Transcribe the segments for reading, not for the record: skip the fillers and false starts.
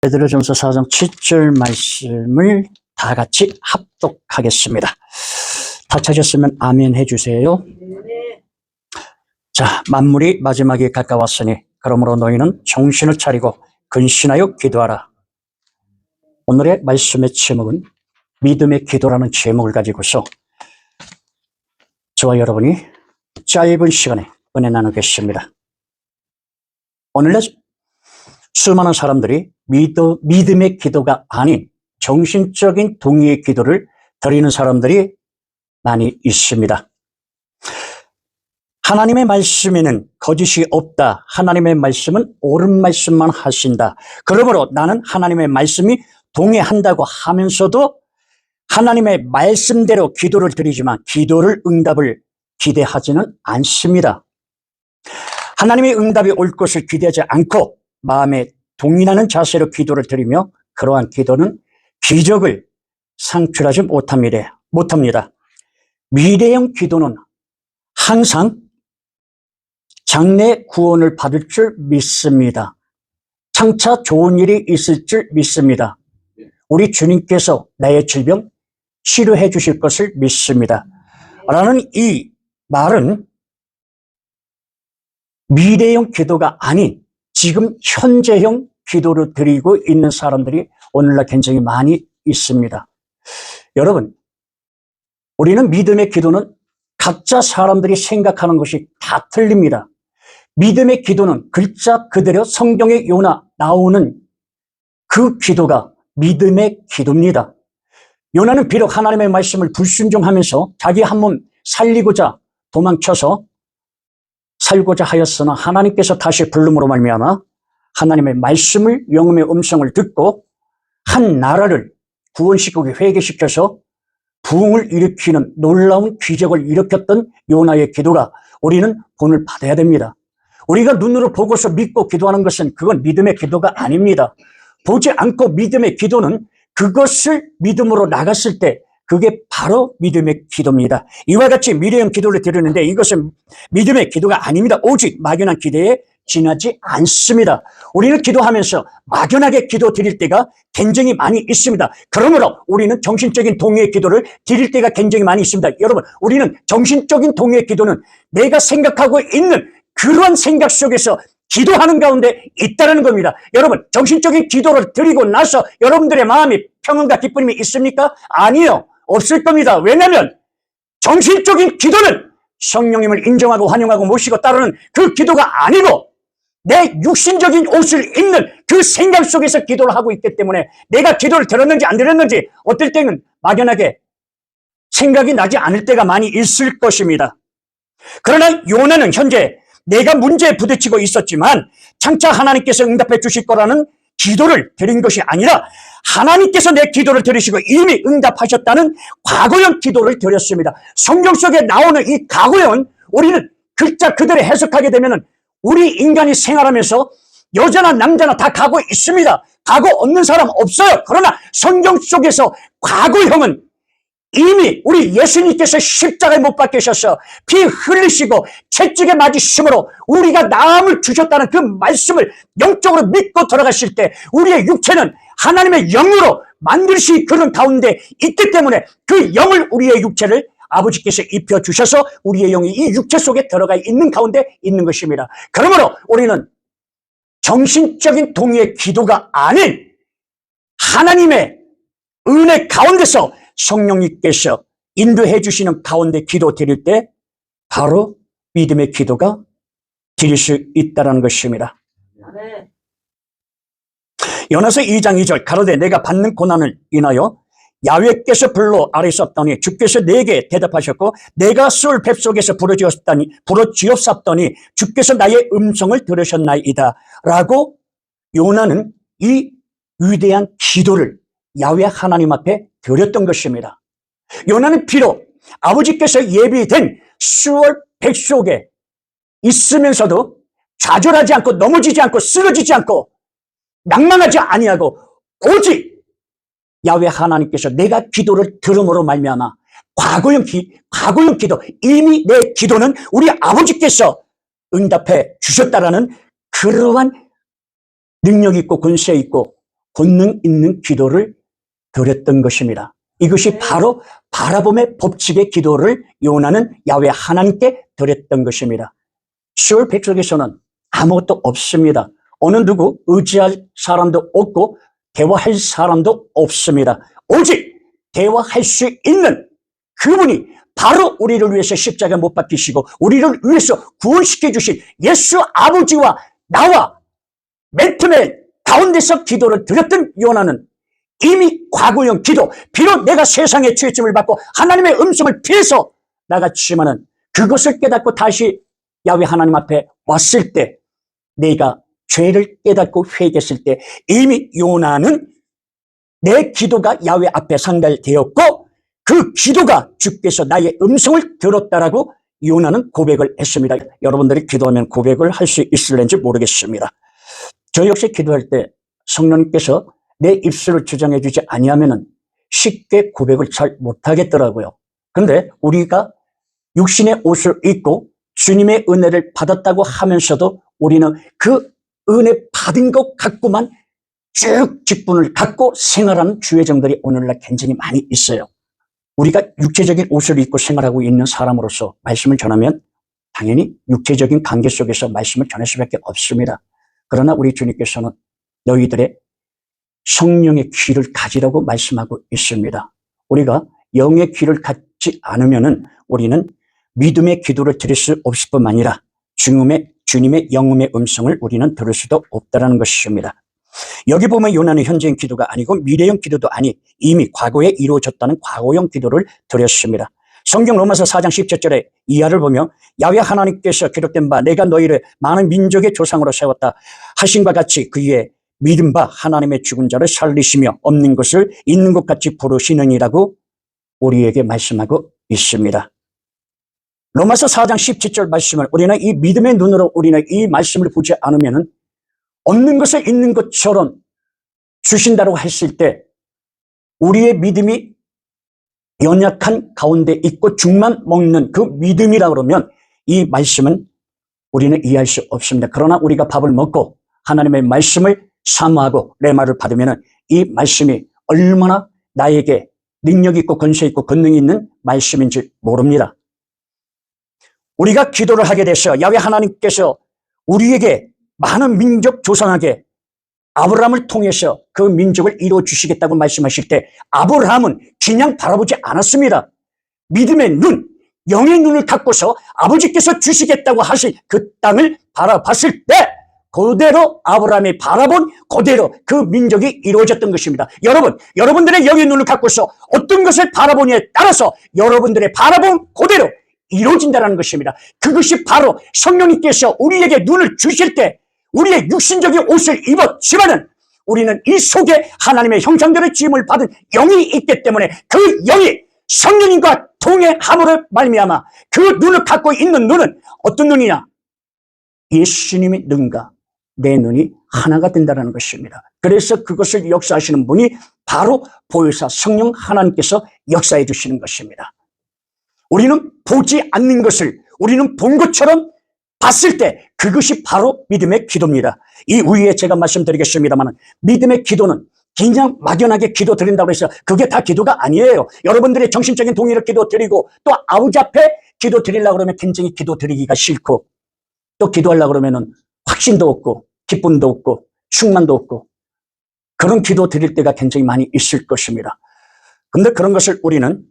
베드로전서 4장 7절 말씀을 다 같이 합독하겠습니다. 다 찾았으면 아멘 해주세요. 자, 만물이 마지막에 가까웠으니 그러므로 너희는 정신을 차리고 근신하여 기도하라. 오늘의 말씀의 제목은 믿음의 기도라는 제목을 가지고서 저와 여러분이 짧은 시간에 은혜 나누겠습니다. 오늘날 수많은 사람들이 믿음의 기도가 아닌 정신적인 동의의 기도를 드리는 사람들이 많이 있습니다. 하나님의 말씀에는 거짓이 없다. 하나님의 말씀은 옳은 말씀만 하신다. 그러므로 나는 하나님의 말씀이 동의한다고 하면서도 하나님의 말씀대로 기도를 드리지만 기도를 응답을 기대하지는 않습니다. 하나님의 응답이 올 것을 기대하지 않고 마음에 동의하는 자세로 기도를 드리며 그러한 기도는 기적을 상출하지 못합니다. 미래형 기도는 항상 장래 구원을 받을 줄 믿습니다. 장차 좋은 일이 있을 줄 믿습니다. 우리 주님께서 나의 질병 치료해 주실 것을 믿습니다. 라는 이 말은 미래형 기도가 아닌 지금 현재형 기도를 드리고 있는 사람들이 오늘날 굉장히 많이 있습니다. 여러분, 우리는 믿음의 기도는 각자 사람들이 생각하는 것이 다 틀립니다. 믿음의 기도는 글자 그대로 성경에 나오는 그 기도가 믿음의 기도입니다. 요나는 비록 하나님의 말씀을 불순종하면서 자기 한 몸 살리고자 도망쳐서 살고자 하였으나 하나님께서 다시 부름으로 말미암아 하나님의 말씀을 영음의 음성을 듣고 한 나라를 구원시키고 회개시켜서 부흥을 일으키는 놀라운 기적을 일으켰던 요나의 기도가 우리는 본을 받아야 됩니다. 우리가 눈으로 보고서 믿고 기도하는 것은 그건 믿음의 기도가 아닙니다. 보지 않고 믿음의 기도는 그것을 믿음으로 나갔을 때 그게 바로 믿음의 기도입니다. 이와 같이 미래형 기도를 드리는데 이것은 믿음의 기도가 아닙니다. 오직 막연한 기대에 지나지 않습니다. 우리는 기도하면서 막연하게 기도 드릴 때가 굉장히 많이 있습니다. 그러므로 우리는 정신적인 동의의 기도를 드릴 때가 굉장히 많이 있습니다. 여러분, 우리는 정신적인 동의의 기도는 내가 생각하고 있는 그런 생각 속에서 기도하는 가운데 있다는 겁니다. 여러분, 정신적인 기도를 드리고 나서 여러분들의 마음이 평안과 기쁨이 있습니까? 아니요. 없을 겁니다. 왜냐하면 정신적인 기도는 성령님을 인정하고 환영하고 모시고 따르는 그 기도가 아니고 내 육신적인 옷을 입는 그 생각 속에서 기도를 하고 있기 때문에 내가 기도를 들었는지 안 들었는지 어떨 때는 막연하게 생각이 나지 않을 때가 많이 있을 것입니다. 그러나 요나는 현재 내가 문제에 부딪히고 있었지만 장차 하나님께서 응답해 주실 거라는 기도를 드린 것이 아니라 하나님께서 내 기도를 들으시고 이미 응답하셨다는 과거형 기도를 드렸습니다. 성경 속에 나오는 이 과거형은 우리는 글자 그대로 해석하게 되면 우리 인간이 생활하면서 여자나 남자나 다 과거 있습니다. 과거 없는 사람 없어요. 그러나 성경 속에서 과거형은 이미 우리 예수님께서 십자가에 못 박히셔서 피 흘리시고 채찍에 맞으심으로 우리가 나음을 주셨다는 그 말씀을 영적으로 믿고 돌아가실 때 우리의 육체는 하나님의 영으로 만드시 그런 가운데 있기 때문에 그 영을 우리의 육체를 아버지께서 입혀주셔서 우리의 영이 이 육체 속에 들어가 있는 가운데 있는 것입니다. 그러므로 우리는 정신적인 동의의 기도가 아닌 하나님의 은혜 가운데서 성령님께서 인도해 주시는 가운데 기도 드릴 때 바로 믿음의 기도가 드릴 수 있다는 것입니다. 네. 요나서 2장 2절 가로되 내가 받는 고난을 인하여 야훼께서 불러 아뢰셨더니 주께서 내게 대답하셨고 내가 수울 뱃속에서 부르짖었더니 주께서 나의 음성을 들으셨나이다 라고 요나는 이 위대한 기도를 야훼 하나님 앞에 드렸던 것입니다. 요나는 비록 아버지께서 예비된 수월 뱃속에 있으면서도 좌절하지 않고 넘어지지 않고 쓰러지지 않고 낭망하지 아니하고 오직 야훼 하나님께서 내가 기도를 들음으로 말미암아 과거형 기도 이미 내 기도는 우리 아버지께서 응답해 주셨다라는 그러한 능력 있고 권세 있고 본능 있는 기도를 드렸던 것입니다. 이것이 바로 바라봄의 법칙의 기도를 요나는 야훼 하나님께 드렸던 것입니다. 시올 백성에서는 아무것도 없습니다. 어느 누구 의지할 사람도 없고 대화할 사람도 없습니다. 오직 대화할 수 있는 그분이 바로 우리를 위해서 십자가에 못 박히시고 우리를 위해서 구원시켜 주신 예수 아버지와 나와 맨 틈에 가운데서 기도를 드렸던 요나는 이미 과거형 기도, 비록 내가 세상의 죄짐을 받고 하나님의 음성을 피해서 나갔지만은 그것을 깨닫고 다시 야훼 하나님 앞에 왔을 때, 내가 죄를 깨닫고 회개했을 때 이미 요나는 내 기도가 야훼 앞에 상달되었고 그 기도가 주께서 나의 음성을 들었다라고 요나는 고백을 했습니다. 여러분들이 기도하면 고백을 할 수 있을는지 모르겠습니다. 저 역시 기도할 때 성령님께서 내 입술을 주장해 주지 아니하면은 쉽게 고백을 잘 못하겠더라고요. 그런데 우리가 육신의 옷을 입고 주님의 은혜를 받았다고 하면서도 우리는 그 은혜 받은 것 갖고만 쭉 직분을 갖고 생활하는 주의정들이 오늘날 굉장히 많이 있어요. 우리가 육체적인 옷을 입고 생활하고 있는 사람으로서 말씀을 전하면 당연히 육체적인 관계 속에서 말씀을 전할 수밖에 없습니다. 그러나 우리 주님께서는 너희들의 성령의 귀를 가지라고 말씀하고 있습니다. 우리가 영의 귀를 갖지 않으면은 우리는 믿음의 기도를 드릴 수 없을 뿐만 아니라 주님의 영음의 음성을 우리는 들을 수도 없다는 것입니다. 여기 보면 요나는 현재형 기도가 아니고 미래형 기도도 아니 이미 과거에 이루어졌다는 과거형 기도를 드렸습니다. 성경 로마서 4장 17절에 이하를 보며 야훼 하나님께서 기록된 바 내가 너희를 많은 민족의 조상으로 세웠다 하신과 같이 그의 믿은 바 하나님의 죽은 자를 살리시며 없는 것을 있는 것 같이 부르시느니라고 우리에게 말씀하고 있습니다. 로마서 4장 17절 말씀을 우리는 이 믿음의 눈으로 우리는 이 말씀을 보지 않으면 없는 것을 있는 것처럼 주신다고 했을 때 우리의 믿음이 연약한 가운데 있고 죽만 먹는 그 믿음이라 그러면 이 말씀은 우리는 이해할 수 없습니다. 그러나 우리가 밥을 먹고 하나님의 말씀을 사모하고 레마를 받으면 이 말씀이 얼마나 나에게 능력 있고 권세 있고 권능이 있는 말씀인지 모릅니다. 우리가 기도를 하게 돼서 야훼 하나님께서 우리에게 많은 민족 조상에게 아브라함을 통해서 그 민족을 이루어 주시겠다고 말씀하실 때 아브라함은 그냥 바라보지 않았습니다. 믿음의 눈, 영의 눈을 갖고서 아버지께서 주시겠다고 하실 그 땅을 바라봤을 때 그대로 아브라함이 바라본 그대로 그 민족이 이루어졌던 것입니다. 여러분들의 영의 눈을 갖고서 어떤 것을 바라보냐에 따라서 여러분들의 바라본 그대로 이루어진다는 것입니다. 그것이 바로 성령님께서 우리에게 눈을 주실 때 우리의 육신적인 옷을 입었지만은 우리는 이 속에 하나님의 형상대로 지음을 받은 영이 있기 때문에 그 영이 성령님과 동행함으로 말미암아 그 눈을 갖고 있는 눈은 어떤 눈이냐? 예수님의 눈과 내 눈이 하나가 된다는 것입니다. 그래서 그것을 역사하시는 분이 바로 보혜사 성령 하나님께서 역사해 주시는 것입니다. 우리는 보지 않는 것을 우리는 본 것처럼 봤을 때 그것이 바로 믿음의 기도입니다. 이 위에 제가 말씀드리겠습니다만 믿음의 기도는 그냥 막연하게 기도 드린다고 해서 그게 다 기도가 아니에요. 여러분들의 정신적인 동의를 기도 드리고 또 아버지 앞에 기도 드리려고 그러면 굉장히 기도 드리기가 싫고 또 기도하려고 그러면 확신도 없고 기쁨도 없고 충만도 없고 그런 기도 드릴 때가 굉장히 많이 있을 것입니다. 그런데 그런 것을 우리는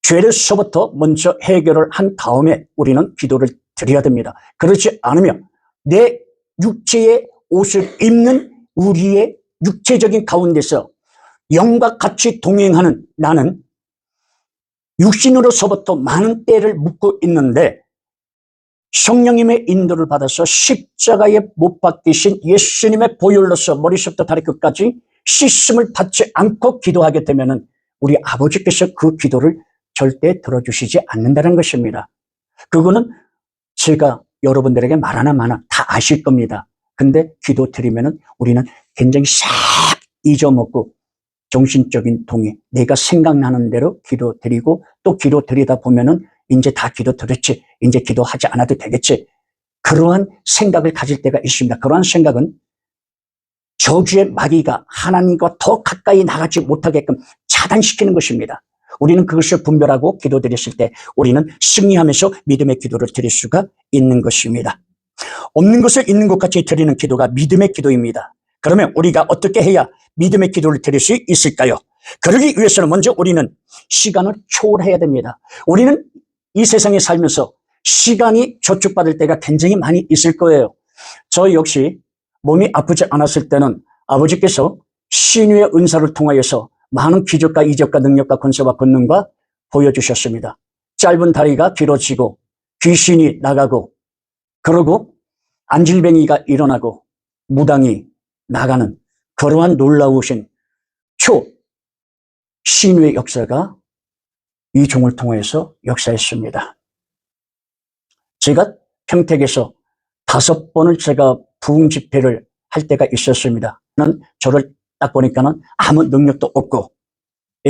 죄로서부터 먼저 해결을 한 다음에 우리는 기도를 드려야 됩니다. 그렇지 않으면 내 육체의 옷을 입는 우리의 육체적인 가운데서 영과 같이 동행하는 나는 육신으로서부터 많은 때를 묻고 있는데 성령님의 인도를 받아서 십자가에 못 박히신 예수님의 보혈로서 머리부터 다리 끝까지 씻음을 받지 않고 기도하게 되면 우리 아버지께서 그 기도를 절대 들어주시지 않는다는 것입니다. 그거는 제가 여러분들에게 말하나 마나 다 아실 겁니다. 근데 기도 드리면은 우리는 굉장히 싹 잊어먹고 정신적인 동의, 내가 생각나는 대로 기도 드리고 또 기도 드리다 보면은 이제 다 기도 드렸지, 이제 기도하지 않아도 되겠지. 그러한 생각을 가질 때가 있습니다. 그러한 생각은 저주의 마귀가 하나님과 더 가까이 나가지 못하게끔 차단시키는 것입니다. 우리는 그것을 분별하고 기도드렸을 때 우리는 승리하면서 믿음의 기도를 드릴 수가 있는 것입니다. 없는 것을 있는 것 같이 드리는 기도가 믿음의 기도입니다. 그러면 우리가 어떻게 해야 믿음의 기도를 드릴 수 있을까요? 그러기 위해서는 먼저 우리는 시간을 초월해야 됩니다. 우리는 이 세상에 살면서 시간이 저축받을 때가 굉장히 많이 있을 거예요. 저 역시 몸이 아프지 않았을 때는 아버지께서 신유의 은사를 통하여서 많은 기적과 이적과 능력과 권세와 권능과 보여주셨습니다. 짧은 다리가 길어지고 귀신이 나가고 그러고 안질뱅이가 일어나고 무당이 나가는 그러한 놀라우신 신유의 역사가 이 종을 통해서 역사했습니다. 제가 평택에서 5번을 제가 부흥 집회를 할 때가 있었습니다. 저를 딱 보니까는 아무 능력도 없고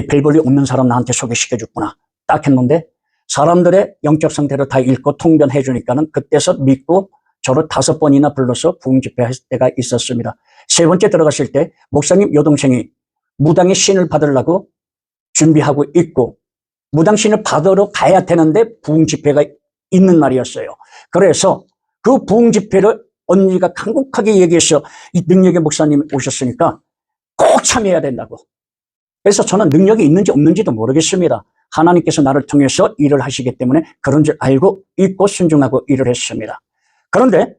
별 볼일 없는 사람 나한테 소개시켜줬구나 딱 했는데 사람들의 영적 상태를 다 읽고 통변해 주니까는 그때서 믿고 저를 5번이나 불러서 부흥 집회할 때가 있었습니다. 3번째 들어갔을 때 목사님 여동생이 무당의 신을 받으려고 준비하고 있고 무당 신을 받으러 가야 되는데 부흥 집회가 있는 날이었어요. 그래서 그 부흥 집회를 언니가 간곡하게 얘기해서 이 능력의 목사님이 오셨으니까 꼭 참여해야 된다고. 그래서 저는 능력이 있는지 없는지도 모르겠습니다. 하나님께서 나를 통해서 일을 하시기 때문에 그런 줄 알고 있고 순종하고 일을 했습니다. 그런데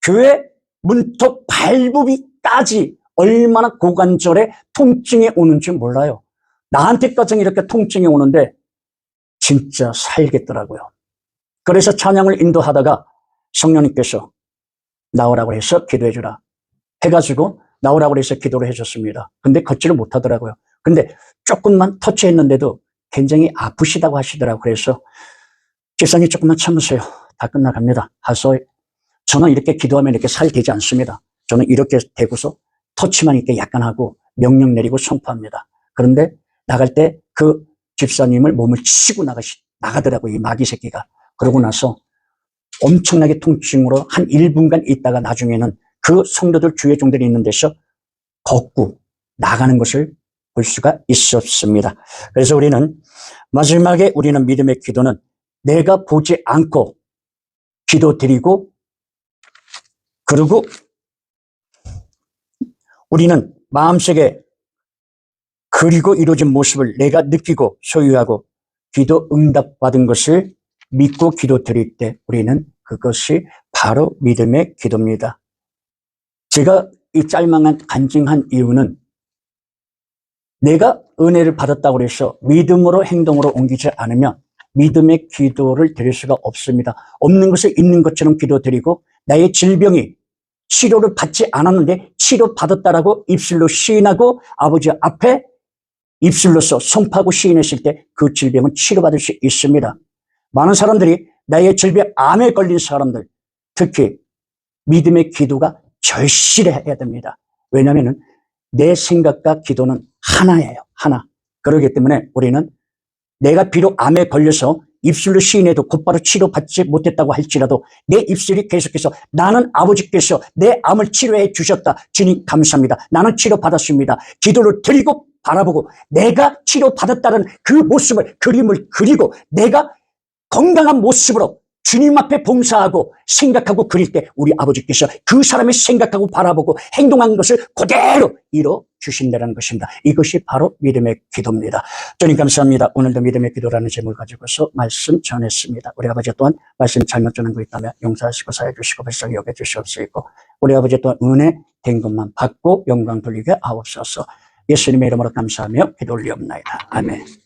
교회 문턱 발부비까지 얼마나 고관절에 통증이 오는지 몰라요. 나한테까지는 이렇게 통증이 오는데 진짜 살겠더라고요. 그래서 찬양을 인도하다가 성령님께서 나오라고 해서 기도해 주라 해가지고 나오라고 해서 기도를 해줬습니다. 근데 걷지를 못하더라고요. 근데 조금만 터치했는데도 굉장히 아프시다고 하시더라고요. 그래서 집사님 조금만 참으세요. 다 끝나갑니다. 하서 저는 이렇게 기도하면 이렇게 살 되지 않습니다. 저는 이렇게 되고서 터치만 이렇게 약간 하고 명령 내리고 선포합니다. 그런데 나갈 때 그 집사님을 몸을 치고 나가더라고요. 이 마귀 새끼가. 그러고 나서 엄청나게 통증으로 한 1분간 있다가 나중에는 그 성도들 주의 종들이 있는 데서 걷고 나가는 것을 볼 수가 있었습니다. 그래서 우리는 마지막에 우리는 믿음의 기도는 내가 보지 않고 기도드리고 그리고 우리는 마음속에 그리고 이루어진 모습을 내가 느끼고 소유하고 기도 응답받은 것을 믿고 기도드릴 때 우리는 그것이 바로 믿음의 기도입니다. 제가 이 짤막한 간증한 이유는 내가 은혜를 받았다고 해서 믿음으로 행동으로 옮기지 않으면 믿음의 기도를 드릴 수가 없습니다. 없는 것을 있는 것처럼 기도드리고 나의 질병이 치료를 받지 않았는데 치료받았다라고 입술로 시인하고 아버지 앞에 입술로서 선포하고 시인했을 때 그 질병은 치료받을 수 있습니다. 많은 사람들이 나의 질병, 암에 걸린 사람들, 특히 믿음의 기도가 절실해야 됩니다. 왜냐하면 내 생각과 기도는 하나예요. 하나. 그렇기 때문에 우리는 내가 비록 암에 걸려서 입술로 시인해도 곧바로 치료받지 못했다고 할지라도 내 입술이 계속해서 나는 아버지께서 내 암을 치료해 주셨다. 주님 감사합니다. 나는 치료받았습니다. 기도를 드리고 바라보고 내가 치료받았다는 그 모습을 그림을 그리고 내가 건강한 모습으로 주님 앞에 봉사하고 생각하고 그릴 때 우리 아버지께서 그 사람이 생각하고 바라보고 행동한 것을 그대로 이뤄 주신다는 것입니다. 이것이 바로 믿음의 기도입니다. 주님 감사합니다. 오늘도 믿음의 기도라는 제목을 가지고서 말씀 전했습니다. 우리 아버지 또한 말씀 잘못 전한 거 있다면 용서하시고 사해 주시고 불쌍히 여겨 주시옵시고 우리 아버지 또한 은혜 된 것만 받고 영광 돌리게 하옵소서. 예수님의 이름으로 감사하며 기도 올리옵나이다. 아멘.